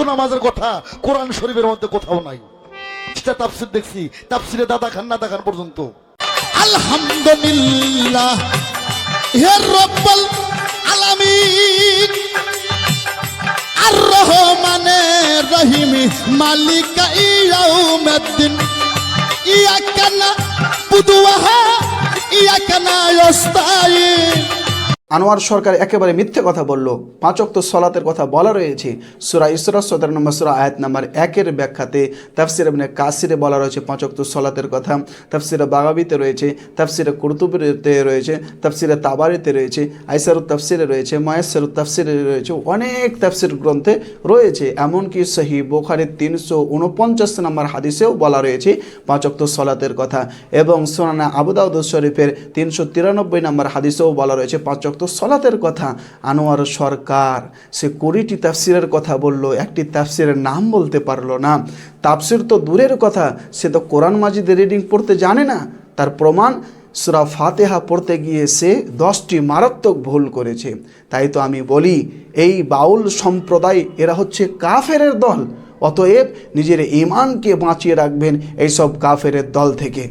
নামাজের কথা কোরআন শরীফের মধ্যে কোথাও নাই। সেটা তাফসীর দেখছি, তাফসীরে দাদা খান নাদা খান পর্যন্ত। আলহামদুলিল্লাহ হে রব্বুল আলামিন আর রহমানের রহিম মালিক ইয়াউমিদ্দিন ইয়াকা না'বুদু ওয়া ইয়াকা নাস্তাঈন। আনোয়ার সরকার একেবারে মিথ্যে কথা বলল। 5 ওয়াক্ত সালাতের কথা বলা রয়েছে সূরা ইসরা 17 নম্বর সূরা আয়াত নাম্বার 1-এর ব্যাখ্যাতে। তাফসীর ইবনে কাসিরে বলা রয়েছে 5 ওয়াক্ত সালাতের কথা। তাফসীরে বাগাবীতে রয়েছে, তাফসীরে কুরতুবীতে রয়েছে, তাফসীরে তাবারিতে রয়েছে, আইসারুত তাফসীরে রয়েছে, মুয়াসসিরুত তাফসীরে রয়েছে, অনেক তাফসীর গ্রন্থে রয়েছে। এমনকি সহিহ বুখারীর 349 নম্বর হাদিসেও বলা রয়েছে 5 ওয়াক্ত সালাতের কথা। এবং সুনানে আবু দাউদ শরীফের 393 নম্বর হাদিসেও বলা রয়েছে 5 ওয়াক্ত সলাতের কথা। আনোয়ার সরকার সে 20টি তাফসীরের কথা বলল, একটি তাফসীরের নাম বলতে পারলো না। তাফসীর তো দূরের কথা, সে তো কোরআন মাজিদের রিডিং পড়তে জানে না। তার প্রমাণ সূরা ফাতিহা পড়তে গিয়ে সে 10টি মারাত্মক ভুল করেছে। তাই তো আমি বলি এই বাউল সম্প্রদায় এরা হচ্ছে কাফেরের দল। অতএব নিজের ঈমানকে বাঁচিয়ে রাখবেন এইসব কাফেরের দল থেকে।